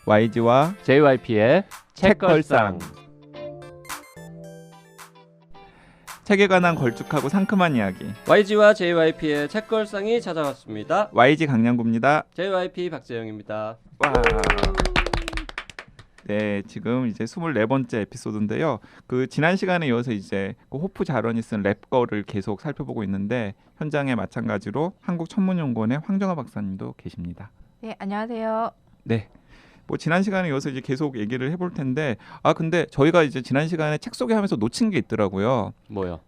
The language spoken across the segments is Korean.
YG와 JYP의 책걸상. 책에 관한 걸쭉하고 상큼한 이야기. YG와 JYP의 책걸상이 찾아왔습니다. YG 강량구입니다. JYP 박재영입니다. 와. 네, 지금 이제 24번째 에피소드인데요. 그 지난 시간에 이어서 이제 그 호프 자런이 쓴 랩거를 계속 살펴보고 있는데 현장에 마찬가지로 한국천문연구원의 황정아 박사님도 계십니다. 네, 안녕하세요. 네. 뭐 지난 시간에 이어서 이제 계속 얘기를 해볼 텐데 근데 저희가 이제 지난 시간에 책 소개하면서 놓친 게 있더라고요. 뭐요?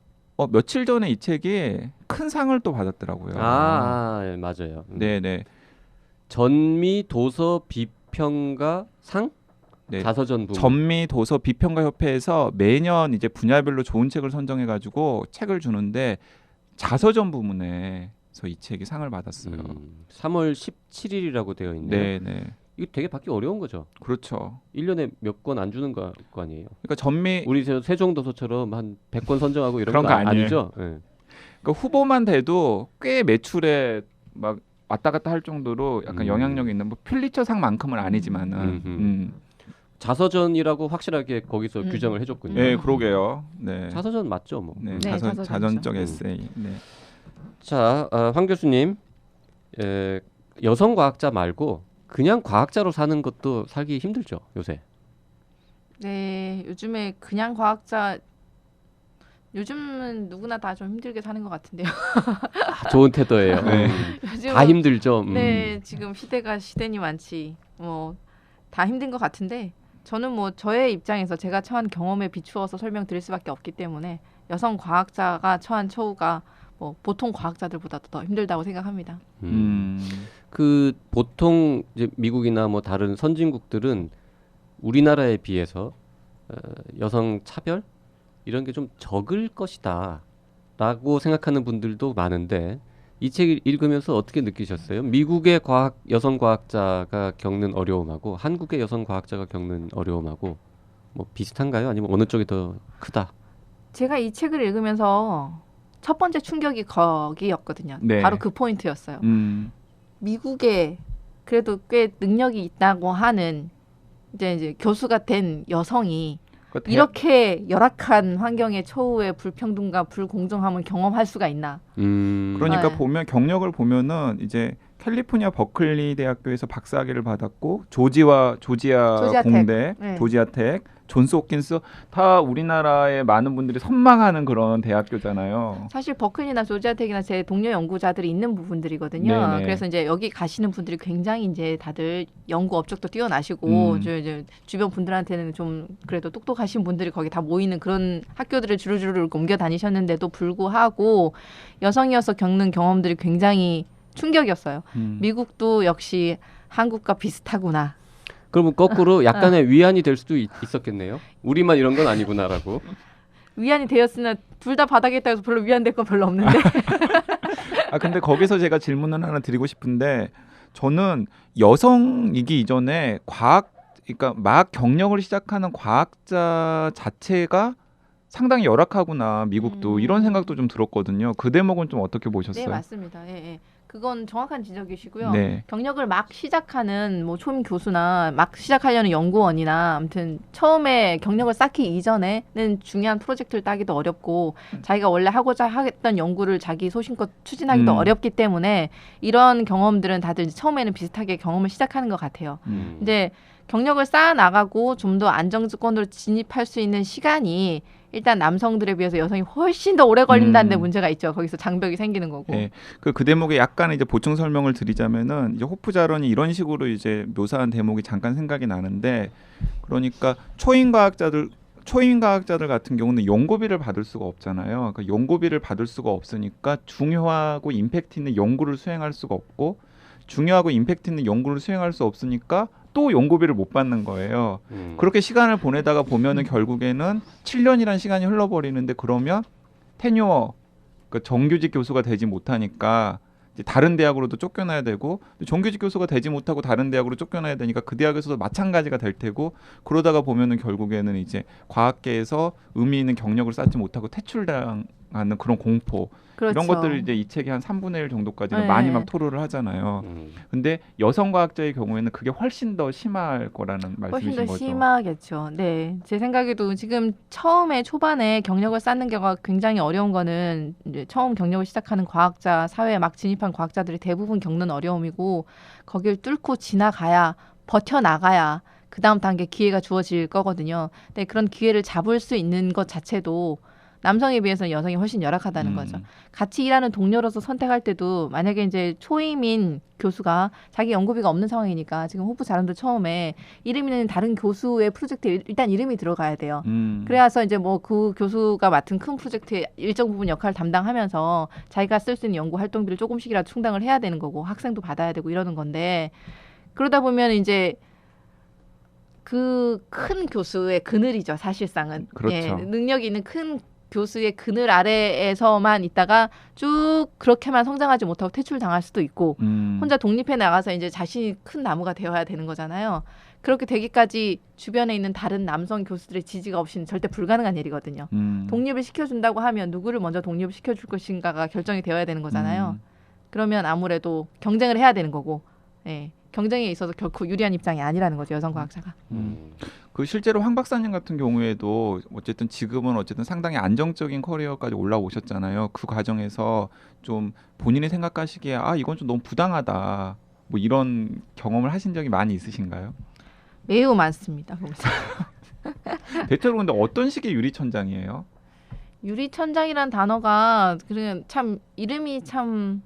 며칠 전에 이 책이 큰 상을 또 받았더라고요. 예, 맞아요. 네네. 전미 도서 비평가 상? 네. 자서전 부문. 전미 도서 비평가 협회에서 매년 이제 분야별로 좋은 책을 선정해가지고 책을 주는데 자서전 부문에서 이 책이 상을 받았어요. 3월 17일이라고 되어 있네요. 네네. 이거 되게 받기 어려운 거죠. 그렇죠. 1년에 몇 권 안 주는 거 아니에요? 그러니까 전미 우리 세종도서처럼 한 100권 선정하고 이런 그런 거 거 아니에요. 아니죠? 네. 그러니까 후보만 돼도 꽤 매출에 막 왔다 갔다 할 정도로 약간 영향력이 있는 뭐 필리처상만큼은 아니지만은. 자서전이라고 확실하게 거기서 규정을 해줬군요. 네, 그러게요. 네. 자서전 맞죠, 뭐. 네, 네, 자전적 에세이. 네. 자, 황 교수님, 여성 과학자 말고 그냥 과학자로 사는 것도 살기 힘들죠, 요새. 네, 요즘에 그냥 과학자 요즘은 누구나 다 좀 힘들게 사는 것 같은데요. 좋은 태도예요. 네. 요즘은, 다 힘들죠. 네, 지금 시대가 시대니 많지. 뭐 다 힘든 것 같은데 저는 뭐 저의 입장에서 제가 처한 경험에 비추어서 설명드릴 수밖에 없기 때문에 여성 과학자가 처한 처우가 뭐 보통 과학자들보다도 더 힘들다고 생각합니다. 그 보통 이제 미국이나 뭐 다른 선진국들은 우리나라에 비해서 여성 차별 이런 게 좀 적을 것이다라고 생각하는 분들도 많은데 이 책 읽으면서 어떻게 느끼셨어요? 미국의 여성 과학자가 겪는 어려움하고 한국의 여성 과학자가 겪는 어려움하고 뭐 비슷한가요? 아니면 어느 쪽이 더 크다? 제가 이 책을 읽으면서 첫 번째 충격이 거기였거든요. 네. 바로 그 포인트였어요. 미국에 그래도 꽤 능력이 있다고 하는 이제 교수가 된 여성이 그러니까 이렇게 열악한 환경의 처우에 불평등과 불공정함을 경험할 수가 있나? 그러니까 네. 보면 경력을 보면은 이제 캘리포니아 버클리 대학교에서 박사학위를 받았고 조지아 공대, 네. 조지아텍, 존스 홉킨스 다 우리나라의 많은 분들이 선망하는 그런 대학교잖아요. 사실 버클리나 조지아텍이나 제 동료 연구자들이 있는 부분들이거든요. 네네. 그래서 이제 여기 가시는 분들이 굉장히 이제 다들 연구 업적도 뛰어나시고 이제 주변 분들한테는 좀 그래도 똑똑하신 분들이 거기 다 모이는 그런 학교들을 주르주르 옮겨 다니셨는데도 불구하고 여성이어서 겪는 경험들이 굉장히 충격이었어요. 미국도 역시 한국과 비슷하구나. 그러면 거꾸로 약간의 위안이 될 수도 있었겠네요. 우리만 이런 건 아니구나라고. 위안이 되었으나 둘 다 바닥에 있다 해서 별로 위안될 건 별로 없는데. 근데 거기서 제가 질문을 하나 드리고 싶은데 저는 여성이기 이전에 그러니까 막 경력을 시작하는 과학자 자체가 상당히 열악하구나 미국도 이런 생각도 좀 들었거든요. 그 대목은 좀 어떻게 보셨어요? 네, 맞습니다. 예. 그건 정확한 지적이시고요. 네. 경력을 막 시작하는 뭐 초임 교수나 막 시작하려는 연구원이나 아무튼 처음에 경력을 쌓기 이전에는 중요한 프로젝트를 따기도 어렵고 자기가 원래 하고자 했던 연구를 자기 소신껏 추진하기도 어렵기 때문에 이런 경험들은 다들 처음에는 비슷하게 경험을 시작하는 것 같아요. 근데 경력을 쌓아 나가고 좀 더 안정권으로 진입할 수 있는 시간이 일단 남성들에 비해서 여성이 훨씬 더 오래 걸린다는 데 문제가 있죠. 거기서 장벽이 생기는 거고. 네, 그 대목에 약간 이제 보충 설명을 드리자면은 이제 호프 자런이 이런 식으로 이제 묘사한 대목이 잠깐 생각이 나는데 그러니까 초임 과학자들 같은 경우는 연구비를 받을 수가 없잖아요. 그러니까 연구비를 받을 수가 없으니까 중요하고 임팩트 있는 연구를 수행할 수가 없고 중요하고 임팩트 있는 연구를 수행할 수 없으니까 또 연구비를 못 받는 거예요. 그렇게 시간을 보내다가 보면은 결국에는 7년이라는 시간이 흘러버리는데 그러면 테뉴어, 그러니까 정규직 교수가 되지 못하니까 이제 다른 대학으로도 쫓겨나야 되고 정규직 교수가 되지 못하고 다른 대학으로 쫓겨나야 되니까 그 대학에서도 마찬가지가 될 테고 그러다가 보면은 결국에는 이제 과학계에서 의미 있는 경력을 쌓지 못하고 퇴출당 하는 그런 공포 그렇죠. 이런 것들을 이제 이 책이 한 3분의 1 정도까지는 네. 많이 막 토로를 하잖아요. 근데 여성 과학자의 경우에는 그게 훨씬 더 심할 거라는 훨씬 말씀이신 더 거죠. 심하겠죠. 네, 제 생각에도 지금 처음에 초반에 경력을 쌓는 게 굉장히 어려운 거는 이제 처음 경력을 시작하는 과학자, 사회에 막 진입한 과학자들이 대부분 겪는 어려움이고 거길 뚫고 지나가야 버텨나가야 그 다음 단계 기회가 주어질 거거든요. 근데 그런 기회를 잡을 수 있는 것 자체도 남성에 비해서는 여성이 훨씬 열악하다는 거죠. 같이 일하는 동료로서 선택할 때도 만약에 이제 초임인 교수가 자기 연구비가 없는 상황이니까 지금 호프 자람도 처음에 이름 있는 다른 교수의 프로젝트에 일단 이름이 들어가야 돼요. 그래서 이제 뭐 그 교수가 맡은 큰 프로젝트에 일정 부분 역할을 담당하면서 자기가 쓸 수 있는 연구 활동비를 조금씩이라도 충당을 해야 되는 거고 학생도 받아야 되고 이러는 건데 그러다 보면 이제 그 큰 교수의 그늘이죠. 사실상은. 그렇죠. 예, 능력이 있는 큰 교수의 그늘 아래에서만 있다가 쭉 그렇게만 성장하지 못하고 퇴출당할 수도 있고 혼자 독립해 나가서 이제 자신이 큰 나무가 되어야 되는 거잖아요. 그렇게 되기까지 주변에 있는 다른 남성 교수들의 지지가 없이는 절대 불가능한 일이거든요. 독립을 시켜준다고 하면 누구를 먼저 독립을 시켜줄 것인가가 결정이 되어야 되는 거잖아요. 그러면 아무래도 경쟁을 해야 되는 거고 예, 경쟁에 있어서 결코 유리한 입장이 아니라는 거죠. 여성 과학자가. 그 실제로 황 박사님 같은 경우에도 어쨌든 지금은 어쨌든 상당히 안정적인 커리어까지 올라오셨잖아요. 그 과정에서 좀 본인이 생각하시기에 아 이건 좀 너무 부당하다 뭐 이런 경험을 하신 적이 많이 있으신가요? 매우 많습니다. 대체로 근데 어떤 식의 유리천장이에요? 유리천장이란 단어가 그냥 참 이름이 참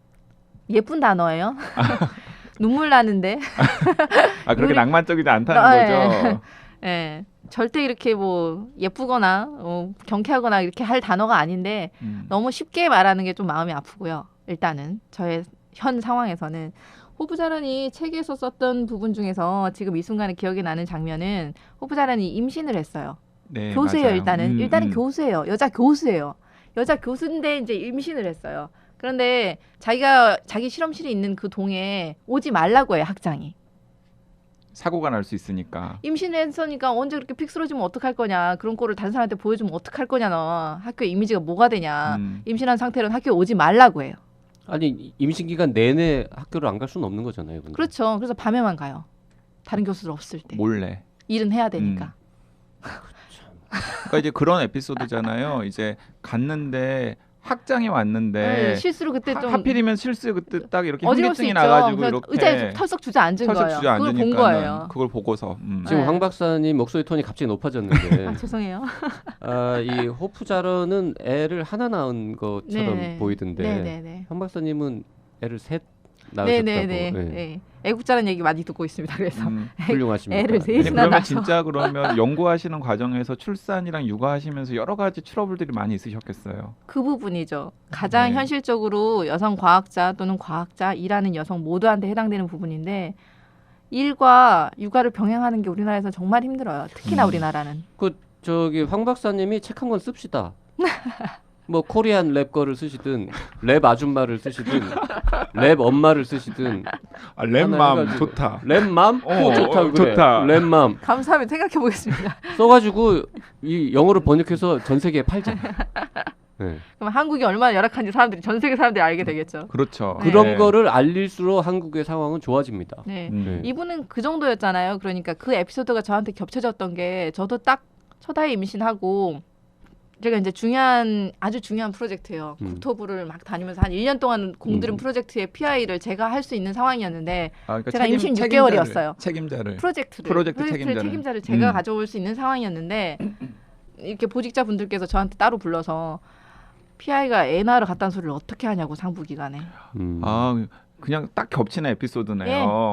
예쁜 단어예요. 눈물 나는데. 아 그렇게 유리- 낭만적이지 않다는 예. 거죠. 예. 절대 이렇게 뭐 예쁘거나 경쾌하거나 이렇게 할 단어가 아닌데 너무 쉽게 말하는 게 좀 마음이 아프고요. 일단은 저의 현 상황에서는 호부자란이 책에서 썼던 부분 중에서 지금 이 순간에 기억이 나는 장면은 호부자란이 임신을 했어요. 네, 교수예요. 맞아요. 일단은 교수예요. 여자 교수예요. 여자 교수인데 이제 임신을 했어요. 그런데 자기 실험실이 있는 그 동에 오지 말라고 해요. 학장이. 사고가 날 수 있으니까. 임신했으니까 언제 그렇게 픽 쓰러지면 어떡할 거냐. 그런 거를 다른 사람한테 보여주면 어떡할 거냐. 너 학교의 이미지가 뭐가 되냐. 임신한 상태로는 학교에 오지 말라고 해요. 아니 임신 기간 내내 학교를 안 갈 수는 없는 거잖아요. 근데. 그렇죠. 그래서 밤에만 가요. 다른 교수들 없을 때. 몰래. 일은 해야 되니까. 그러니까 이제 그런 에피소드잖아요. 이제 갔는데 학장이 왔는데 네, 실수로 그때 좀 하필이면 실수 그때 딱 이렇게 어지러울 수 현기증이 있죠. 나가지고 그래서 이렇게 의자에 털썩 주저앉은 털썩 거예요. 주저앉으니까 그걸 본 거예요. 그걸 보고서 지금 네. 황 박사님 목소리 톤이 갑자기 높아졌는데 아, 죄송해요. 이 호프자런은 애를 하나 낳은 것처럼 네. 보이던데 네네네. 황 박사님은 애를 셋 낳으셨다고. 네네네. 네. 네. 애국자라는 얘기 많이 듣고 있습니다. 그래서 훌륭하십니다. 애를 네. 아니, 셋이나 그러면 낳아서. 진짜 그러면 연구하시는 과정에서 출산이랑 육아하시면서 여러 가지 트러블들이 많이 있으셨겠어요. 그 부분이죠. 가장 네. 현실적으로 여성 과학자 또는 과학자 일하는 여성 모두한테 해당되는 부분인데 일과 육아를 병행하는 게 우리나라에서 정말 힘들어요. 특히나 우리나라는. 저기 황 박사님이 책 한 권 씁시다. 뭐 코리안 랩거를 쓰시든 랩 아줌마를 쓰시든 랩 엄마를 쓰시든 아, 랩맘 해가지고. 좋다. 랩맘? 좋다 그래. 좋다. 랩맘 감사하면 생각해 보겠습니다. 써가지고 이 영어로 번역해서 전 세계에 팔자. 네. 그럼 한국이 얼마나 열악한지 전 세계 사람들이 알게 되겠죠. 그렇죠. 네. 그런 거를 알릴수록 한국의 상황은 좋아집니다. 네. 네. 이분은 그 정도였잖아요. 그러니까 그 에피소드가 저한테 겹쳐졌던 게 저도 딱 첫 아이 임신하고 제가 이제 아주 중요한 프로젝트예요. 국토부를 막 다니면서 한 1년 동안 공들인 프로젝트의 PI를 제가 할 수 있는 상황이었는데 그러니까 제가 임신 6개월이었어요. 책임자를. 프로젝트 책임자를. 책임자를 제가 가져올 수 있는 상황이었는데 이렇게 보직자 분들께서 저한테 따로 불러서 PI가 애 낳으러 갔다는 소리를 어떻게 하냐고 상부 기간에. 아 그냥 딱 겹치는 에피소드네요.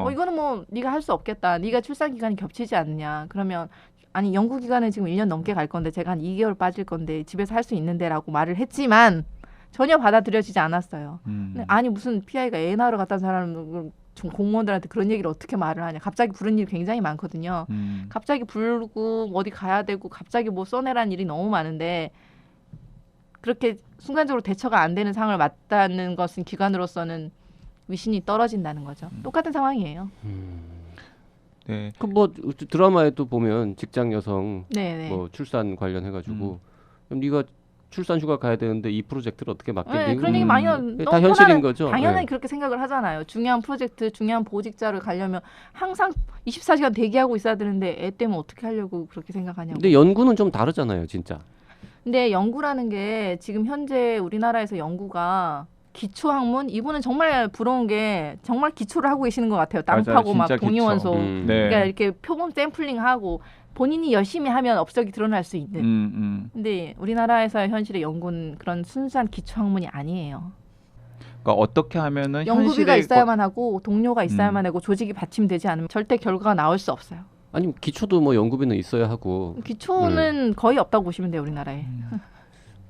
예. 이거는 뭐 네가 할 수 없겠다. 네가 출산 기간이 겹치지 않느냐. 그러면 아니 연구 기간은 지금 1년 넘게 갈 건데 제가 한 2개월 빠질 건데 집에서 할 수 있는데라고 말을 했지만 전혀 받아들여지지 않았어요. 근데 아니 무슨 PI가 애 낳으러 갔다는 사람은 좀 공무원들한테 그런 얘기를 어떻게 말을 하냐. 갑자기 부른 일이 굉장히 많거든요. 갑자기 부르고 어디 가야 되고 갑자기 뭐 써내라는 일이 너무 많은데 그렇게 순간적으로 대처가 안 되는 상황을 맞다는 것은 기관으로서는 위신이 떨어진다는 거죠. 똑같은 상황이에요. 네. 그 뭐 드라마에도 보면 직장 여성 네네. 뭐 출산 관련해가지고 그럼 네가 출산휴가 가야 되는데 이 프로젝트를 어떻게 맡겠니? 네, 그런 얘기 많이 하는 다 현실인 거죠. 당연히 네. 그렇게 생각을 하잖아요. 중요한 프로젝트, 중요한 보직자를 가려면 항상 24시간 대기하고 있어야 되는데 애 때문에 어떻게 하려고 그렇게 생각하냐고. 근데 연구는 좀 다르잖아요, 진짜. 근데 연구라는 게 지금 현재 우리나라에서 연구가 기초학문 이분은 정말 부러운 게 정말 기초를 하고 계시는 것 같아요. 땅 맞아요. 파고 막 진짜 동위원소 기초. 네. 그러니까 이렇게 표본 샘플링하고 본인이 열심히 하면 업적이 드러날 수 있는. 근데 우리나라에서의 현실의 연구는 그런 순수한 기초학문이 아니에요. 그러니까 어떻게 하면은 연구비가 현실에 있어야만 하고 동료가 있어야만 하고 조직이 받침되지 않으면 절대 결과가 나올 수 없어요. 아니 기초도 뭐 연구비는 있어야 하고 기초는 거의 없다고 보시면 돼요, 우리나라에.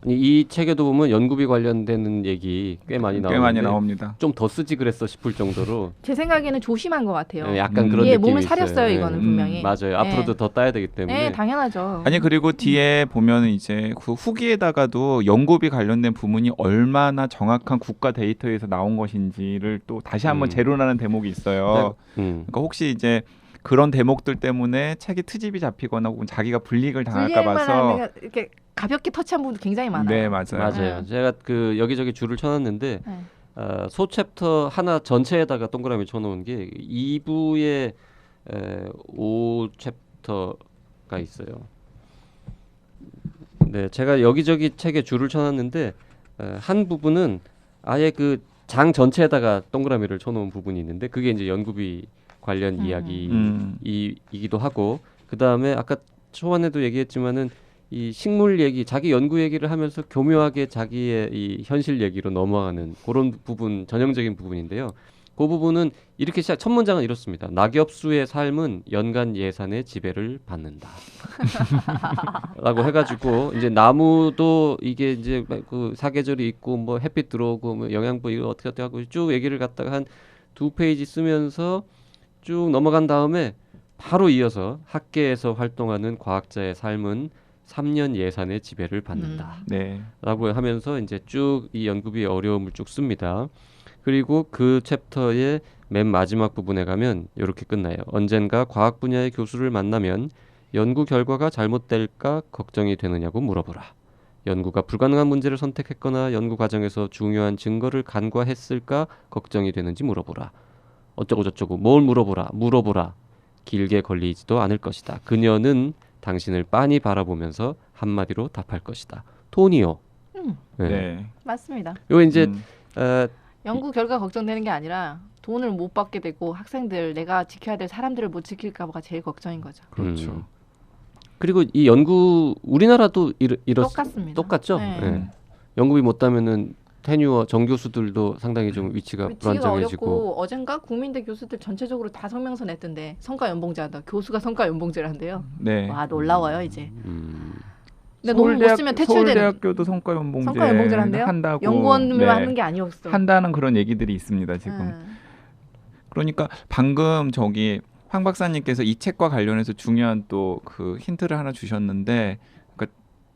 아니, 이 책에도 보면 연구비 관련되는 얘기 꽤 많이 나오는데 꽤 많이 나옵니다. 좀 더 쓰지 그랬어 싶을 정도로 제 생각에는 조심한 것 같아요. 약간 그런 예, 느낌이 몸을 있어요. 사렸어요, 예. 이거는 분명히. 맞아요. 앞으로도 더 따야 되기 때문에. 네, 당연하죠. 아니 그리고 뒤에 보면 이제 그 후기에다가도 연구비 관련된 부분이 얼마나 정확한 국가 데이터에서 나온 것인지를 또 다시 한번 재론하는 대목이 있어요. 그러니까 혹시 이제 그런 대목들 때문에 책이 트집이 잡히거나 혹은 자기가 불이익을 당할까 봐서 이렇게 가볍게 터치한 부분도 굉장히 많아요. 네, 맞아요. 맞아요. 제가 그 여기저기 줄을 쳐놨는데 네. 소 챕터 하나 전체에다가 동그라미 쳐놓은 게 2부에 5 챕터가 있어요. 네, 제가 여기저기 책에 줄을 쳐놨는데 한 부분은 아예 그 장 전체에다가 동그라미를 쳐놓은 부분이 있는데 그게 이제 연구비 관련 이야기이기도 하고 그 다음에 아까 초반에도 얘기했지만은 이 식물 얘기, 자기 연구 얘기를 하면서 교묘하게 자기의 이 현실 얘기로 넘어가는 그런 부분, 전형적인 부분인데요. 그 부분은 이렇게 시작, 첫 문장은 이렇습니다. 낙엽수의 삶은 연간 예산의 지배를 받는다. 라고 해가지고 이제 나무도 이게 이제 그 사계절이 있고 뭐 햇빛 들어오고 뭐 영양분 이거 어떻게 하고 쭉 얘기를 갖다가 한 2페이지 쓰면서 쭉 넘어간 다음에 바로 이어서 학계에서 활동하는 과학자의 삶은 3년 예산의 지배를 받는다. 네. 라고 하면서 이제 쭉 이 연구비의 어려움을 쭉 씁니다. 그리고 그 챕터의 맨 마지막 부분에 가면 이렇게 끝나요. 언젠가 과학 분야의 교수를 만나면 연구 결과가 잘못될까 걱정이 되느냐고 물어보라. 연구가 불가능한 문제를 선택했거나 연구 과정에서 중요한 증거를 간과했을까 걱정이 되는지 물어보라. 어쩌고 저쩌고 뭘 물어보라. 길게 걸리지도 않을 것이다. 그녀는 당신을 빤히 바라보면서 한마디로 답할 것이다. 토니오. 네. 네. 맞습니다. 요 이제 연구 결과 걱정되는 게 아니라 돈을 못 받게 되고 학생들 내가 지켜야 될 사람들을 못 지킬까 봐가 제일 걱정인 거죠. 그렇죠. 그리고 이 연구 우리나라도 똑같습니다. 똑같죠. 네. 네. 연구비 못 따면은 테뉴어 정교수들도 상당히 좀 위치가 위치가 불안정해지고. 어렵고 어젠가 국민대 교수들 전체적으로 다 성명서 냈던데 성과 연봉제 한다. 교수가 성과 연봉제를 한대요. 네. 와 놀라워요 이제. 근데 너무 못 쓰면 퇴출되는. 서울대학교도 성과 연봉제를 한대요. 한다고. 연구원만 네. 하는 게 아니었어. 한다는 그런 얘기들이 있습니다 지금. 그러니까 방금 저기 황 박사님께서 이 책과 관련해서 중요한 또 그 힌트를 하나 주셨는데,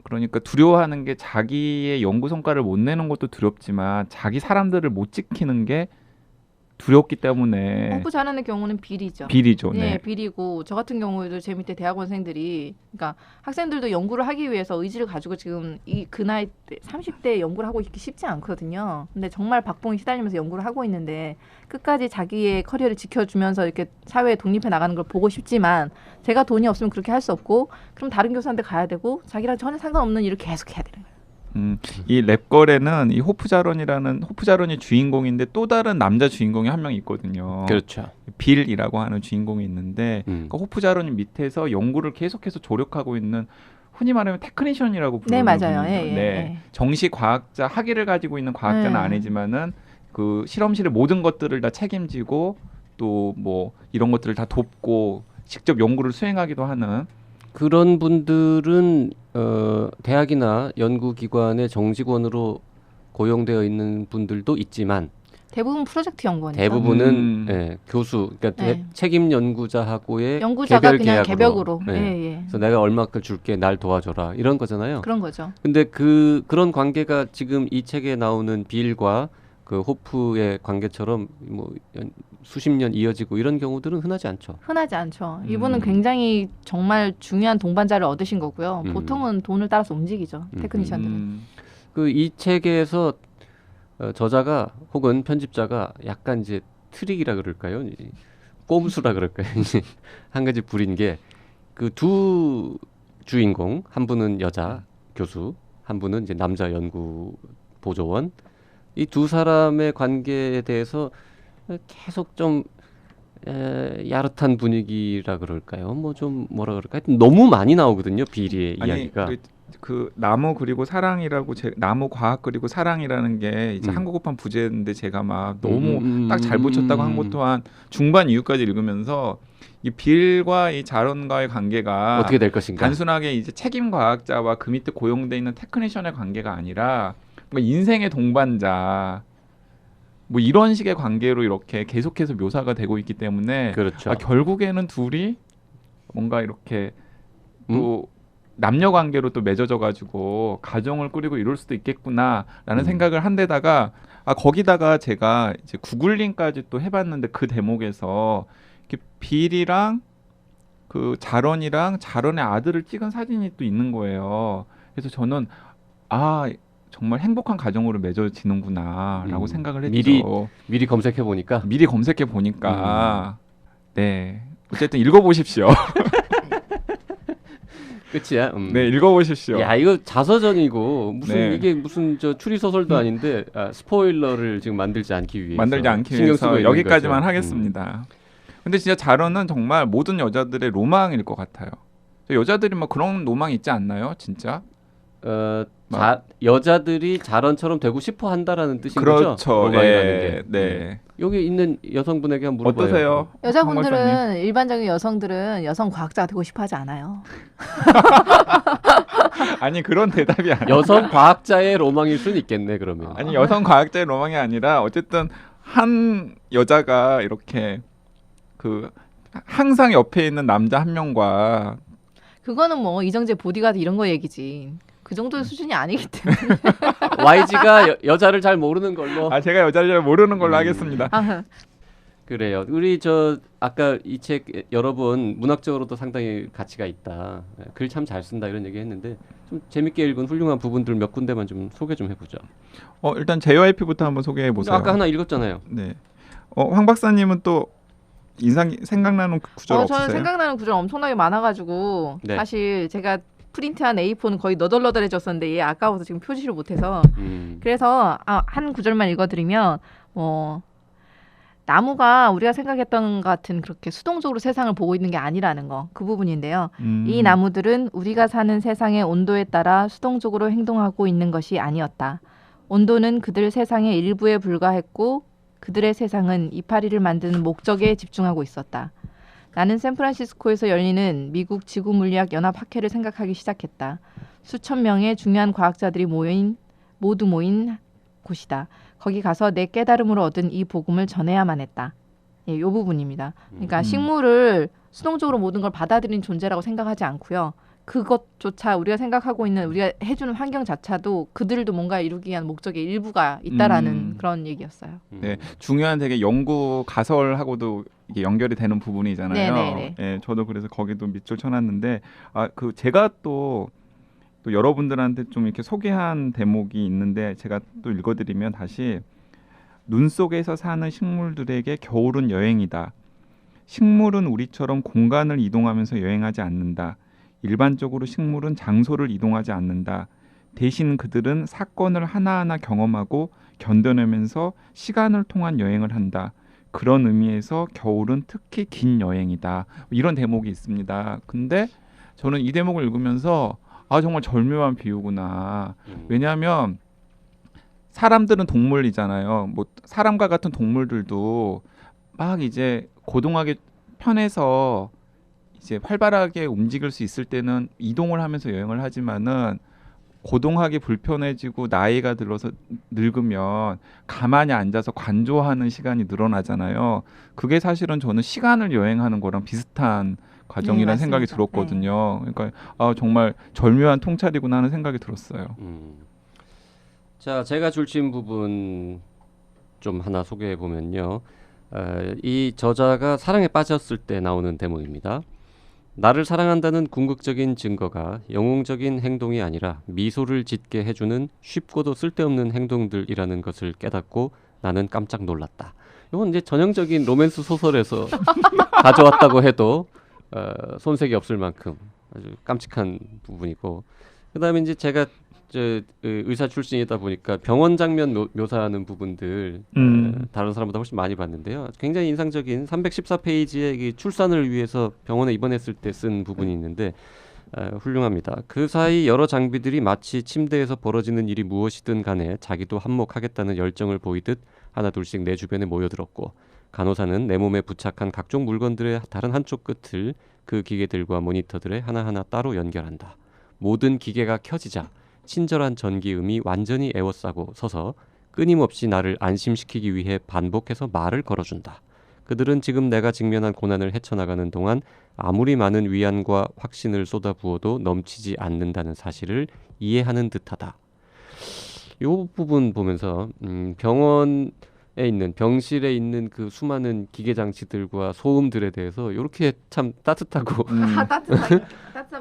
그러니까 두려워하는 게 자기의 연구 성과를 못 내는 것도 두렵지만 자기 사람들을 못 지키는 게 두렵기 때문에 공부 잘하는 경우는 비리죠. 비리죠. 네, 네. 비리고 저 같은 경우에도 제 밑에 대학원생들이 그러니까 학생들도 연구를 하기 위해서 의지를 가지고 지금 그 나이 때 30대에 연구를 하고 있기 쉽지 않거든요. 근데 정말 박봉이 시달리면서 연구를 하고 있는데 끝까지 자기의 커리어를 지켜주면서 이렇게 사회에 독립해 나가는 걸 보고 싶지만 제가 돈이 없으면 그렇게 할 수 없고 그럼 다른 교수한테 가야 되고 자기랑 전혀 상관없는 일을 계속 해야 되는 거예요. 이 랩걸에는 이 호프자론이 주인공인데 또 다른 남자 주인공이 한 명 있거든요. 그렇죠. 빌이라고 하는 주인공이 있는데 그러니까 호프자론이 밑에서 연구를 계속해서 조력하고 있는 흔히 말하면 테크니션이라고 부르는 네, 맞아요. 분이죠. 예, 예. 정식 과학자 학위를 가지고 있는 과학자는 아니지만은 그 실험실의 모든 것들을 다 책임지고 또 뭐 이런 것들을 다 돕고 직접 연구를 수행하기도 하는 그런 분들은 대학이나 연구기관의 정직원으로 고용되어 있는 분들도 있지만 대부분 프로젝트 연구원이죠. 대부분은 예, 교수, 그러니까 네. 책임 연구자하고의 연구자가 개별 그냥 계약으로. 개벽으로. 예. 예. 그래서 내가 얼마큼 줄게, 날 도와줘라 이런 거잖아요. 그런 거죠. 근데 그런 관계가 지금 이 책에 나오는 빌과 그 호프의 관계처럼 뭐 수십 년 이어지고 이런 경우들은 흔하지 않죠. 흔하지 않죠. 이분은 굉장히 정말 중요한 동반자를 얻으신 거고요. 보통은 돈을 따라서 움직이죠. 테크니션들은. 그 이 책에서 저자가 혹은 편집자가 약간 이제 트릭이라 그럴까요? 꼼수라 그럴까요? 이제 한 가지 부린 게 그 두 주인공, 한 분은 여자 교수, 한 분은 이제 남자 연구 보조원. 이 두 사람의 관계에 대해서 계속 좀 야릇한 분위기라 그럴까요? 뭐 좀 뭐라 그럴까? 하여튼 너무 많이 나오거든요. 비리의 이야기가. 그 나무 그리고 사랑이라고 나무 과학 그리고 사랑이라는 게 이제 한국어판 부제인데 제가 막 너무 딱 잘 붙였다고 한 것도 한 중반 이후까지 읽으면서 이 빌과 이 자론과의 관계가 어떻게 될 것인가? 단순하게 이제 책임 과학자와 그 밑에 고용돼 있는 테크니션의 관계가 아니라 뭔가 인생의 동반자 뭐 이런 식의 관계로 이렇게 계속해서 묘사가 되고 있기 때문에 그렇죠. 결국에는 둘이 뭔가 이렇게 또 남녀 관계로 또 맺어져 가지고 가정을 꾸리고 이럴 수도 있겠구나라는 생각을 한 데다가 거기다가 제가 이제 구글링까지 또 해봤는데 그 대목에서 이렇게 빌이랑 그 자론이랑 자론의 아들을 찍은 사진이 또 있는 거예요. 그래서 저는 정말 행복한 가정으로 맺어지는구나라고 생각을 했죠. 미리 검색해 보니까. 미리 검색해 보니까 네 어쨌든 읽어보십시오. 끝이야. 네, 읽어보십시오. 야, 이거 자서전이고 무슨 네. 이게 무슨 저 추리 소설도 아닌데 스포일러를 지금 만들지 않기 위해서 여기까지만 하겠습니다. 근데 진짜 자론은 정말 모든 여자들의 로망일 것 같아요. 여자들이 막 그런 로망 있지 않나요, 진짜? 여자들이 자론처럼 되고 싶어 한다라는 뜻인 그렇죠. 거죠? 로망이라는 게. 네. 여기 있는 여성분에게 한번 물어봐요. 어떠세요? 여자분들은 일반적인 여성들은 여성 과학자가 되고 싶어 하지 않아요. 아니 그런 대답이 아니야. 여성 과학자의 로망일 수는 있겠네 그러면. 아니 여성 과학자의 로망이 아니라 어쨌든 한 여자가 이렇게 그 항상 옆에 있는 남자 한 명과 그거는 뭐 이정재 보디가드 이런 거 얘기지. 그 정도의 수준이 아니기 때문에. YG가 여자를 잘 모르는 걸로. 제가 여자를 잘 모르는 걸로 하겠습니다. 그래요. 우리 저 아까 이 책 여러 번 문학적으로도 상당히 가치가 있다. 글 참 잘 쓴다 이런 얘기 했는데 좀 재밌게 읽은 훌륭한 부분들 몇 군데만 좀 소개 좀 해보죠. 일단 JYP부터 한번 소개해 보세요. 아까 하나 읽었잖아요. 네. 황 박사님은 또 생각나는 구절 없으세요? 저는 생각나는 구절 엄청나게 많아가지고 네. 사실 제가 프린트한 A4는 거의 너덜너덜해졌었는데 얘 아까워서 지금 표시를 못해서 그래서 한 구절만 읽어드리면 나무가 우리가 생각했던 것 같은 그렇게 수동적으로 세상을 보고 있는 게 아니라는 거 그 부분인데요. 이 나무들은 우리가 사는 세상의 온도에 따라 수동적으로 행동하고 있는 것이 아니었다. 온도는 그들 세상의 일부에 불과했고 그들의 세상은 이파리를 만드는 목적에 집중하고 있었다. 나는 샌프란시스코에서 열리는 미국 지구물리학 연합학회를 생각하기 시작했다. 수천 명의 중요한 과학자들이 모두 모인 곳이다. 거기 가서 내 깨달음으로 얻은 이 복음을 전해야만 했다. 이 부분입니다. 그러니까 식물을 수동적으로 모든 걸 받아들이는 존재라고 생각하지 않고요. 그것조차 우리가 생각하고 있는 우리가 해주는 환경 자체도 그들도 뭔가 이루기 위한 목적의 일부가 있다라는 그런 얘기였어요. 네, 중요한 되게 연구 가설하고도 이게 연결이 되는 부분이잖아요. 네네네. 네, 저도 그래서 거기도 밑줄 쳐놨는데 제가 또 여러분들한테 좀 이렇게 소개한 대목이 있는데 제가 또 읽어드리면 다시 눈 속에서 사는 식물들에게 겨울은 여행이다. 식물은 우리처럼 공간을 이동하면서 여행하지 않는다. 일반적으로 식물은 장소를 이동하지 않는다. 대신 그들은 사건을 하나하나 경험하고 견뎌내면서 시간을 통한 여행을 한다. 그런 의미에서 겨울은 특히 긴 여행이다. 이런 대목이 있습니다. 근데 저는 이 대목을 읽으면서 정말 절묘한 비유구나. 왜냐하면 사람들은 동물이잖아요. 뭐 사람과 같은 동물들도 막 이제 고동하게 편해서 이제 활발하게 움직일 수 있을 때는 이동을 하면서 여행을 하지만은 고동하기 불편해지고 나이가 들어서 늙으면 가만히 앉아서 관조하는 시간이 늘어나잖아요. 그게 사실은 저는 시간을 여행하는 거랑 비슷한 과정이라는 생각이 들었거든요. 그러니까 정말 절묘한 통찰이구나 하는 생각이 들었어요. 자, 제가 줄친 부분 좀 하나 소개해 보면요. 이 저자가 사랑에 빠졌을 때 나오는 대목입니다. 나를 사랑한다는 궁극적인 증거가 영웅적인 행동이 아니라 미소를 짓게 해주는 쉽고도 쓸데없는 행동들이라는 것을 깨닫고 나는 깜짝 놀랐다. 이건 이제 전형적인 로맨스 소설에서 가져왔다고 해도 손색이 없을 만큼 아주 깜찍한 부분이고, 그다음에 이제 제가 의사 출신이다 보니까 병원 장면 묘사하는 부분들 다른 사람보다 훨씬 많이 봤는데요. 굉장히 인상적인 314페이지의 출산을 위해서 병원에 입원했을 때 쓴 부분이 있는데 훌륭합니다. 그 사이 여러 장비들이 마치 침대에서 벌어지는 일이 무엇이든 간에 자기도 한몫하겠다는 열정을 보이듯 하나둘씩 내 주변에 모여들었고, 간호사는 내 몸에 부착한 각종 물건들의 다른 한쪽 끝을 그 기계들과 모니터들에 하나하나 따로 연결한다. 모든 기계가 켜지자 친절한 전기음이 완전히 에워싸고 서서 끊임없이 나를 안심시키기 위해 반복해서 말을 걸어준다. 그들은 지금 내가 직면한 고난을 헤쳐나가는 동안 아무리 많은 위안과 확신을 쏟아부어도 넘치지 않는다는 사실을 이해하는 듯하다. 이 부분 보면서 병원에 있는 병실에 있는 그 수많은 기계 장치들과 소음들에 대해서 이렇게 참 따뜻하고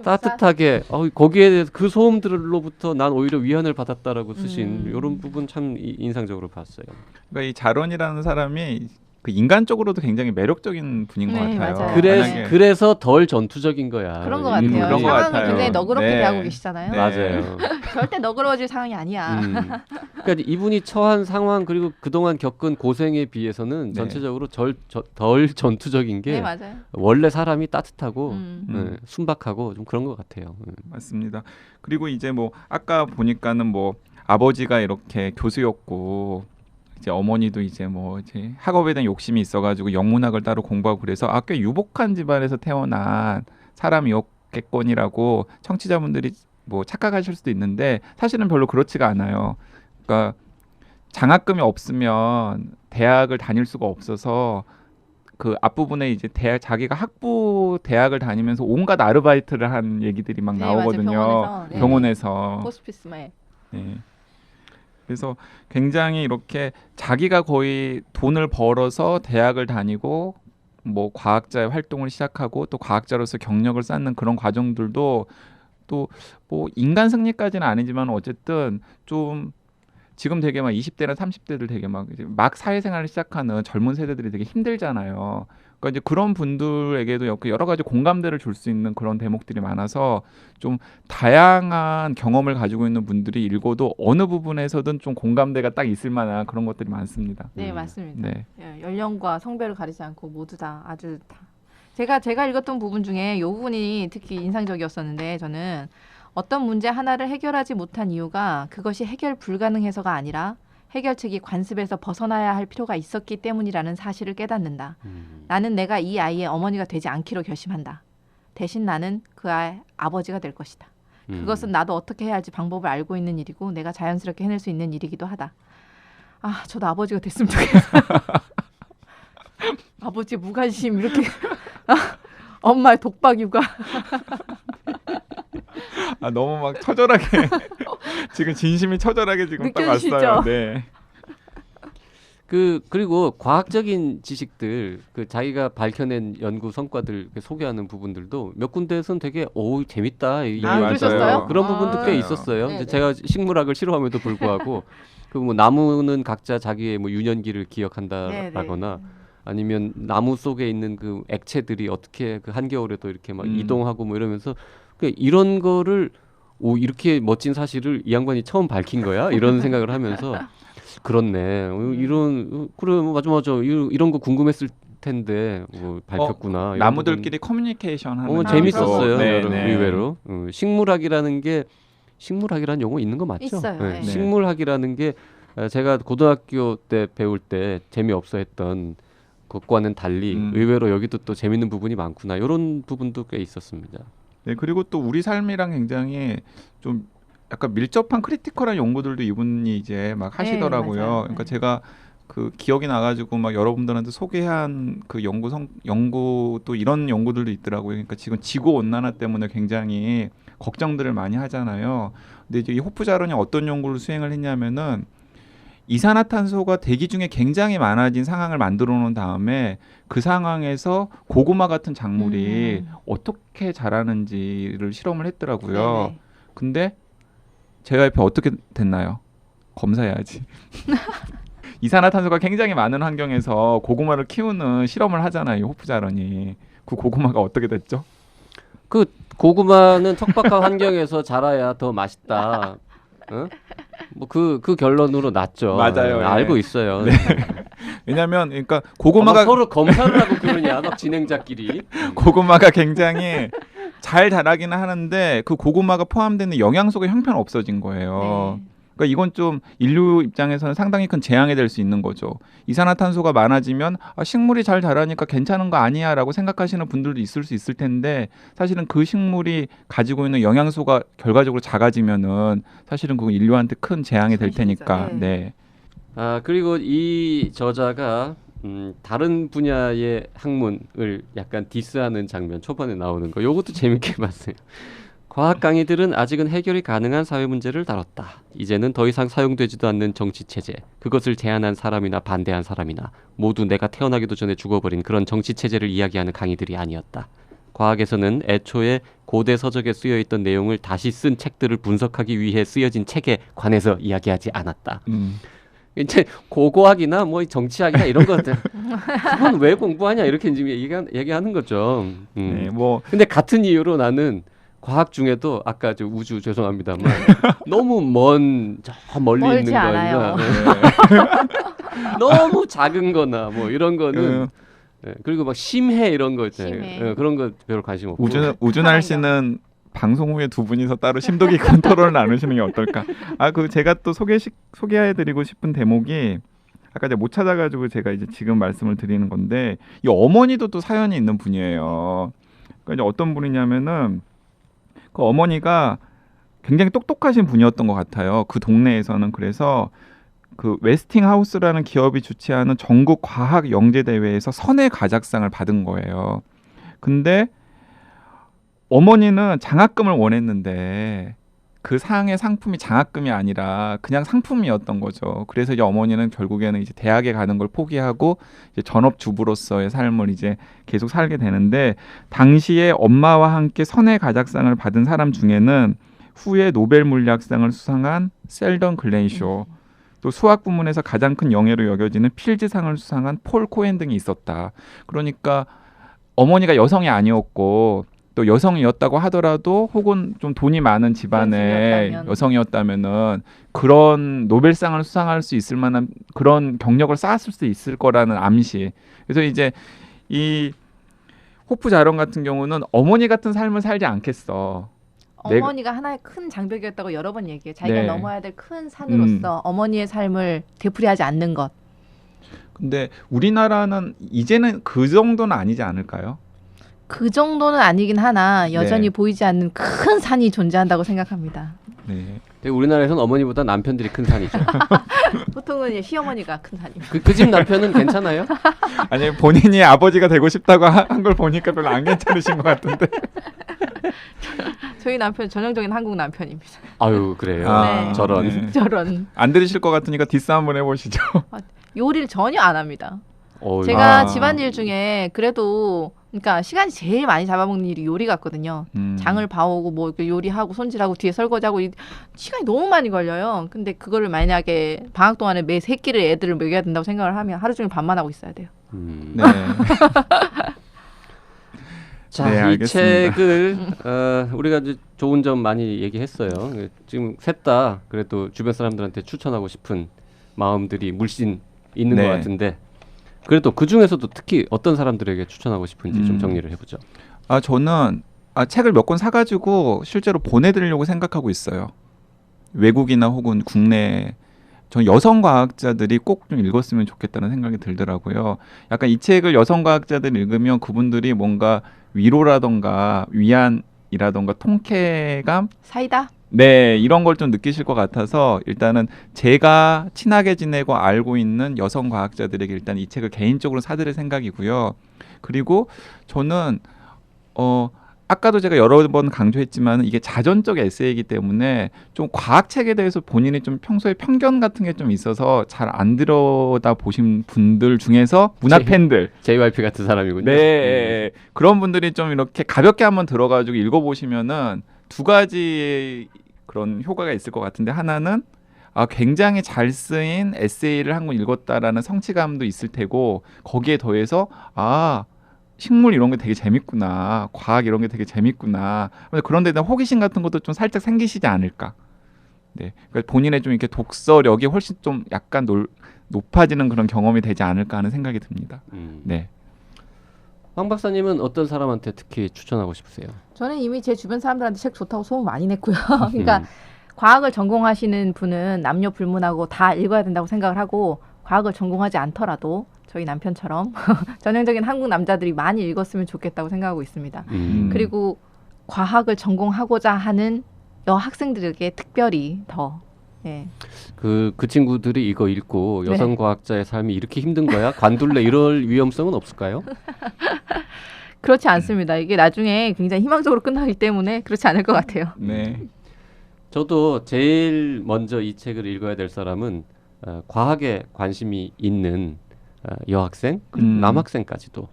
따뜻하게 거기에 대해서 그 소음들로부터 난 오히려 위안을 받았다라고 쓰신 이런 부분 참 인상적으로 봤어요. 그러니까 이 자론이라는 사람이 그 인간적으로도 굉장히 매력적인 분인 것 네, 같아요. 맞아요. 만약에 그래서 덜 전투적인 거야. 그런 것 같아요. 그런 것 상황을 같아요. 굉장히 너그럽게 네. 대하고 계시잖아요. 네. 맞아요. 절대 너그러워질 상황이 아니야. 그러니까 이분이 처한 상황 그리고 그동안 겪은 고생에 비해서는 네. 전체적으로 덜 전투적인 게 네, 맞아요. 원래 사람이 따뜻하고 순박하고 좀 그런 것 같아요. 맞습니다. 그리고 이제 뭐 아까 보니까는 뭐 아버지가 이렇게 교수였고 이제 어머니도 이제 뭐 이제 학업에 대한 욕심이 있어가지고 영문학을 따로 공부하고 그래서 꽤 유복한 집안에서 태어난 사람이었겠거니라고 청취자분들이 뭐 착각하실 수도 있는데 사실은 별로 그렇지가 않아요. 그러니까 장학금이 없으면 대학을 다닐 수가 없어서 그 앞부분에 이제 자기가 학부 대학을 다니면서 온갖 아르바이트를 한 얘기들이 막 네, 나오거든요. 맞아요. 병원에서. 네. 병원에서. 호스피스에. 네. 그래서 굉장히 이렇게 자기가 거의 돈을 벌어서 대학을 다니고 뭐 과학자의 활동을 시작하고 또 과학자로서 경력을 쌓는 그런 과정들도 또 뭐 인간 승리까지는 아니지만 어쨌든 좀 지금 되게 막 20대나 30대들 되게 막 이제 막 사회생활을 시작하는 젊은 세대들이 되게 힘들잖아요. 그러니까 이제 그런 분들에게도 여러 가지 공감대를 줄 수 있는 그런 대목들이 많아서 좀 다양한 경험을 가지고 있는 분들이 읽어도 어느 부분에서든 좀 공감대가 딱 있을 만한 그런 것들이 많습니다. 네, 맞습니다. 네. 연령과 성별을 가리지 않고 모두 다 아주 다. 제가 읽었던 부분 중에 이 부분이 특히 인상적이었었는데 저는 어떤 문제 하나를 해결하지 못한 이유가 그것이 해결 불가능해서가 아니라 해결책이 관습에서 벗어나야 할 필요가 있었기 때문이라는 사실을 깨닫는다. 나는 내가 이 아이의 어머니가 되지 않기로 결심한다. 대신 나는 그 아이의 아버지가 될 것이다. 그것은 나도 어떻게 해야 할지 방법을 알고 있는 일이고 내가 자연스럽게 해낼 수 있는 일이기도 하다. 저도 아버지가 됐으면 좋겠어요. 아버지 무관심 이렇게 엄마의 독박 육아. 너무 막 처절하게 지금 진심이 처절하게 지금 딱 느껴지시죠? 왔어요. 네. 그리고 과학적인 지식들 자기가 밝혀낸 연구 성과들 소개하는 부분들도 몇 군데에서는 되게 재밌다 그러셨어요? 그런 부분도 꽤 맞아요. 있었어요. 네네. 제가 식물학을 싫어함에도 불구하고 그 뭐 나무는 각자 자기의 뭐 유년기를 기억한다라거나 아니면 나무 속에 있는 그 액체들이 어떻게 그 한겨울에도 이렇게 막 이동하고 뭐 이러면서 이런 거를 이렇게 멋진 사실을 이 양반이 처음 밝힌 거야? 이런 생각을 하면서 그렇네. 그래 맞아. 이런 거 궁금했을 텐데 밝혔구나. 이런 나무들끼리 커뮤니케이션 하는 재밌었어요. 네. 의외로. 식물학이라는 용어 있는 거 맞죠? 있어요. 네. 식물학이라는 게 제가 고등학교 때 배울 때 재미없어 했던 그것과는 달리 의외로 여기도 또 재밌는 부분이 많구나. 이런 부분도 꽤 있었습니다. 네, 그리고 또 우리 삶이랑 굉장히 좀 약간 밀접한 크리티컬한 연구들도 이분이 이제 막 하시더라고요. 네, 맞아요. 그러니까 제가 그 기억이 나가지고 막 여러분들한테 소개한 그 연구 또 이런 연구들도 있더라고요. 그러니까 지금 지구 온난화 때문에 굉장히 걱정들을 많이 하잖아요. 근데 이제 이 호프 자론이 어떤 연구를 수행을 했냐면은 이산화탄소가 대기 중에 굉장히 많아진 상황을 만들어 놓은 다음에 그 상황에서 고구마 같은 작물이 어떻게 자라는지를 실험을 했더라고요. 네네. 근데 제가 옆에 어떻게 됐나요? 검사해야지. 이산화탄소가 굉장히 많은 환경에서 고구마를 키우는 실험을 하잖아요. 호프자런이. 그 고구마가 어떻게 됐죠? 그 고구마는 척박한 환경에서 자라야 더 맛있다. 어? 뭐그 결론으로 났죠. 맞아요. 네, 예. 알고 있어요. 네. 왜냐하면 그러니까 막 고구마가 서로 검사를 하고 그러냐, 막 진행자끼리. 고구마가 굉장히 잘 자라기는 하는데 그 고구마가 포함되는 영양소가 형편 없어진 거예요. 네. 그러니까 이건 좀 인류 입장에서는 상당히 큰 재앙이 될 수 있는 거죠. 이산화탄소가 많아지면 식물이 잘 자라니까 괜찮은 거 아니야라고 생각하시는 분들도 있을 수 있을 텐데 사실은 그 식물이 가지고 있는 영양소가 결과적으로 작아지면은 사실은 그건 인류한테 큰 재앙이 될 손실이죠. 테니까. 네. 네. 그리고 이 저자가 다른 분야의 학문을 약간 디스하는 장면 초반에 나오는 거, 요것도 재밌게 봤어요. 과학 강의들은 아직은 해결이 가능한 사회 문제를 다뤘다. 이제는 더 이상 사용되지도 않는 정치 체제, 그것을 제안한 사람이나 반대한 사람이나 모두 내가 태어나기도 전에 죽어버린 그런 정치 체제를 이야기하는 강의들이 아니었다. 과학에서는 애초에 고대 서적에 쓰여있던 내용을 다시 쓴 책들을 분석하기 위해 쓰여진 책에 관해서 이야기하지 않았다. 이제 고고학이나 뭐 정치학이나 이런 것들 그건 왜 공부하냐 이렇게 지금 얘기하는 거죠. 네, 뭐 근데 같은 이유로 나는 과학 중에도 아까 저 우주 죄송합니다만 너무 저 멀리 멀지 있는 않아요. 거나 너무 작은 거나 뭐 이런 거는 그리고 막 심해 이런 거 있잖아요. 심해. 그런 거 별로 관심 없고. 우준할 씨는 방송 후에 두 분이서 따로 심도 깊은 토론을 나누시는 게 어떨까? 그 제가 또 소개해드리고 싶은 대목이 아까 제가 못 찾아가지고 제가 이제 지금 말씀을 드리는 건데 이 어머니도 또 사연이 있는 분이에요. 그러니까 이제 어떤 분이냐면은 그 어머니가 굉장히 똑똑하신 분이었던 것 같아요. 그 동네에서는. 그래서 그 웨스팅하우스라는 기업이 주최하는 전국 과학 영재 대회에서 선해 가작상을 받은 거예요. 근데 어머니는 장학금을 원했는데 그 상의 상품이 장학금이 아니라 그냥 상품이었던 거죠. 그래서 이제 어머니는 결국에는 이제 대학에 가는 걸 포기하고 이제 전업주부로서의 삶을 이제 계속 살게 되는데 당시에 엄마와 함께 선해 가작상을 받은 사람 중에는 후에 노벨 물리학상을 수상한 셀던 글렌쇼, 또 수학 부문에서 가장 큰 영예로 여겨지는 필즈상을 수상한 폴 코엔 등이 있었다. 그러니까 어머니가 여성이 아니었고 또 여성이었다고 하더라도 혹은 좀 돈이 많은 집안의 여성이었다면은 그런 노벨상을 수상할 수 있을 만한 그런 경력을 쌓았을 수 있을 거라는 암시. 그래서 이제 이 호프 자론 같은 경우는 어머니 같은 삶을 살지 않겠어. 어머니가 하나의 큰 장벽이었다고 여러 번 얘기해요. 자기가 네. 넘어야 될 큰 산으로서 어머니의 삶을 되풀이하지 않는 것. 근데 우리나라는 이제는 그 정도는 아니지 않을까요? 그 정도는 아니긴 하나 여전히 네. 보이지 않는 큰 산이 존재한다고 생각합니다. 네. 근데 우리나라에서는 어머니보다 남편들이 큰 산이죠. 보통은 이제 시어머니가 큰 산입니다. 그 집 남편은 괜찮아요? 아니 본인이 아버지가 되고 싶다고 한 걸 보니까 별로 안 괜찮으신 것 같은데. 저희 남편 전형적인 한국 남편입니다. 아유 그래요. 네. 저런. 네. 저런 안 들으실 것 같으니까 디스 한번 해보시죠. 요리를 전혀 안 합니다. 어이. 제가 아. 집안일 중에 그래도 그러니까 시간이 제일 많이 잡아먹는 일이 요리 같거든요. 장을 봐오고 뭐 이렇게 요리하고 손질하고 뒤에 설거지하고 시간이 너무 많이 걸려요. 근데 그거를 만약에 방학 동안에 매 3끼를 애들을 먹여야 된다고 생각을 하면 하루 종일 밥만 하고 있어야 돼요. 네. 자, 네, 이 알겠습니다. 책을 우리가 이제 좋은 점 많이 얘기했어요. 지금 셋 다 그래도 주변 사람들한테 추천하고 싶은 마음들이 물씬 있는 네. 것 같은데 그래도 그 중에서도 특히 어떤 사람들에게 추천하고 싶은지 좀 정리를 해보죠. 저는 책을 몇 권 사가지고 실제로 보내드리려고 생각하고 있어요. 외국이나 혹은 국내. 전 여성 과학자들이 꼭 좀 읽었으면 좋겠다는 생각이 들더라고요. 약간 이 책을 여성 과학자들이 읽으면 그분들이 뭔가 위로라던가 위안이라던가 통쾌감, 사이다? 네, 이런 걸 좀 느끼실 것 같아서 일단은 제가 친하게 지내고 알고 있는 여성 과학자들에게 일단 이 책을 개인적으로 사드릴 생각이고요. 그리고 저는 아까도 제가 여러 번 강조했지만 이게 자전적 에세이이기 때문에 좀 과학책에 대해서 본인이 좀 평소에 편견 같은 게 좀 있어서 잘 안 들여다 보신 분들 중에서 문학 팬들 JYP 같은 사람이군요. 네 그런 분들이 좀 이렇게 가볍게 한번 들어가지고 읽어보시면은 두 가지 그런 효과가 있을 것 같은데 하나는 굉장히 잘 쓰인 에세이를 한 권 읽었다라는 성취감도 있을 테고 거기에 더해서 식물 이런 게 되게 재밌구나, 과학 이런 게 되게 재밌구나. 그런 데다 호기심 같은 것도 좀 살짝 생기시지 않을까. 네, 그러니까 본인의 좀 이렇게 독서력이 훨씬 좀 약간 높아지는 그런 경험이 되지 않을까 하는 생각이 듭니다. 네. 황 박사님은 어떤 사람한테 특히 추천하고 싶으세요? 저는 이미 제 주변 사람들한테 책 좋다고 소문 많이 냈고요. 그러니까 과학을 전공하시는 분은 남녀 불문하고 다 읽어야 된다고 생각을 하고 과학을 전공하지 않더라도 저희 남편처럼 전형적인 한국 남자들이 많이 읽었으면 좋겠다고 생각하고 있습니다. 그리고 과학을 전공하고자 하는 여학생들에게 특별히 더 그 친구들이 이거 읽고 여성 과학자의 삶이 이렇게 힘든 거야? 관둘래 이럴 위험성은 없을까요? 그렇지 않습니다. 이게 나중에 굉장히 희망적으로 끝나기 때문에 그렇지 않을 것 같아요. 네. 저도 제일 먼저 이 책을 읽어야 될 사람은 과학에 관심이 있는 여학생, 남학생까지도.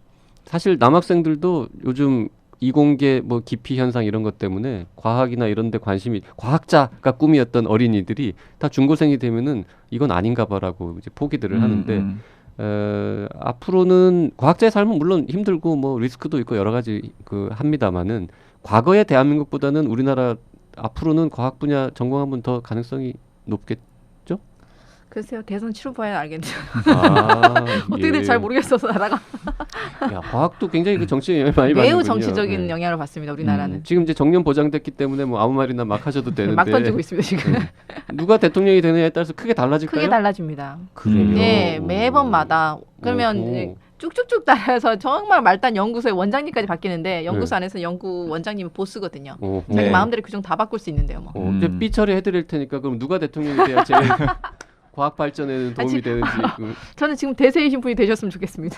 사실 남학생들도 요즘 이공계 뭐 기피 현상 이런 것 때문에 과학이나 이런 데 관심이 과학자가 꿈이었던 어린이들이 다 중고생이 되면은 이건 아닌가 봐라고 이제 포기들을 하는데 앞으로는 과학자의 삶은 물론 힘들고 뭐 리스크도 있고 여러 가지 합니다마는 과거의 대한민국보다는 우리나라 앞으로는 과학 분야 전공하면 더 가능성이 높겠죠? 글쎄요. 대선 치러봐야 알겠네요. 어떻게 예. 될지 잘 모르겠어서 나라가. 야, 과학도 굉장히 그 정치에 영향을 많이 받는군요. 매우 정치적인 영향을 받습니다. 우리나라는. 지금 이제 정년 보장됐기 때문에 뭐 아무 말이나 막 하셔도 되는데 막 던지고 있습니다 지금. 누가 대통령이 되느냐에 따라서 크게 달라질까요? 크게 달라집니다. 그래요? 네, 매번마다. 그러면 이제 쭉쭉쭉 따라서 정말 말단 연구소의 원장님까지 바뀌는데 연구소 안에서 연구 원장님은 보스거든요. 자기 마음대로 규정 다 바꿀 수 있는데요. 뭐. 이제 삐처리 해드릴 테니까 그럼 누가 대통령이 돼야 제일 과학 발전에는 도움이 되는지. 저는 지금 대세이신 분이 되셨으면 좋겠습니다.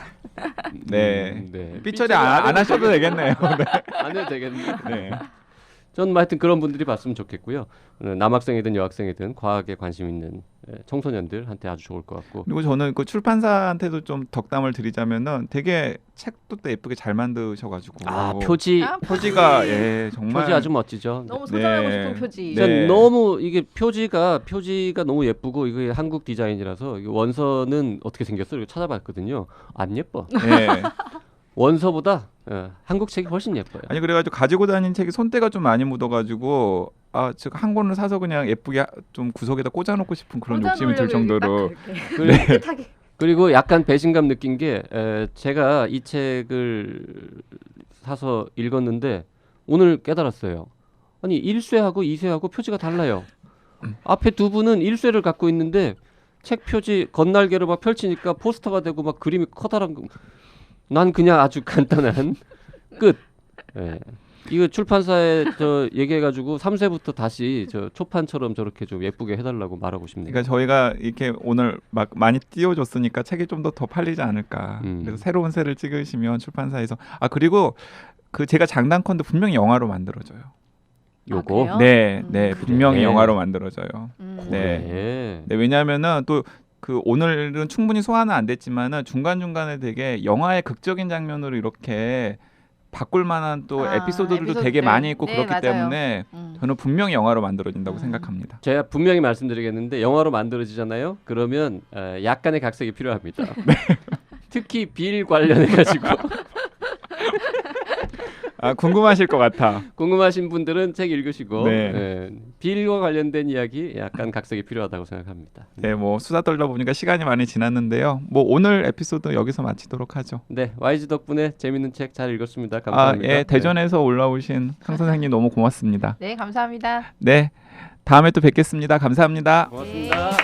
네. 삐처리 안 하셔도 되겠네요. 안 해도 되겠네요. 네. 전 하여튼 그런 분들이 봤으면 좋겠고요. 남학생이든 여학생이든 과학에 관심 있는 청소년들한테 아주 좋을 것 같고. 그리고 저는 그 출판사한테도 좀 덕담을 드리자면은 되게 책도 또 예쁘게 잘 만드셔가지고 표지가 정말 표지 아주 멋지죠. 너무 소장하고 싶은 표지. 네. 너무 이게 표지가 너무 예쁘고 이게 한국 디자인이라서 원서는 어떻게 생겼어? 이거 찾아봤거든요. 안 예뻐. 네. 원서보다 한국 책이 훨씬 예뻐요. 아니 그래가지고 가지고 다니는 책이 손때가 좀 많이 묻어가지고 즉 한 권을 사서 그냥 예쁘게 좀 구석에다 꽂아놓고 싶은 그런 욕심이 들 정도로. 그리고 약간 배신감 느낀 게 제가 이 책을 사서 읽었는데 오늘 깨달았어요. 아니 1쇄하고 2쇄하고 표지가 달라요. 앞에 두 분은 1쇄를 갖고 있는데 책 표지 건날개로 막 펼치니까 포스터가 되고 막 그림이 커다란 거. 난 그냥 아주 간단한 끝. 이거 출판사에 얘기해가지고 3쇄부터 다시 초판처럼 저렇게 좀 예쁘게 해달라고 말하고 싶네요. 그러니까 저희가 이렇게 오늘 막 많이 띄워줬으니까 책이 좀 더 팔리지 않을까. 그래서 새로운 쇄를 찍으시면 출판사에서 그리고 제가 장단컨대 분명히 영화로 만들어져요. 요거? 네, 분명히 영화로 만들어져요. 네, 왜냐하면은 또 오늘은 충분히 소화는 안 됐지만은 중간중간에 되게 영화의 극적인 장면으로 이렇게 바꿀 만한 또 에피소드들도 되게 많이 있고 그렇기 맞아요. 때문에 저는 분명히 영화로 만들어진다고 생각합니다. 제가 분명히 말씀드리겠는데 영화로 만들어지잖아요. 그러면 약간의 각색이 필요합니다. 특히 빌 관련해가지고 궁금하실 것 같아. 궁금하신 분들은 책 읽으시고 빌과 관련된 이야기 약간 각색이 필요하다고 생각합니다. 네, 뭐 수다 떨다 보니까 시간이 많이 지났는데요. 뭐 오늘 에피소드 여기서 마치도록 하죠. 네, YG 덕분에 재밌는 책 잘 읽었습니다. 감사합니다. 대전에서 올라오신 강 선생님 너무 고맙습니다. 네, 감사합니다. 네, 다음에 또 뵙겠습니다. 감사합니다. 고맙습니다.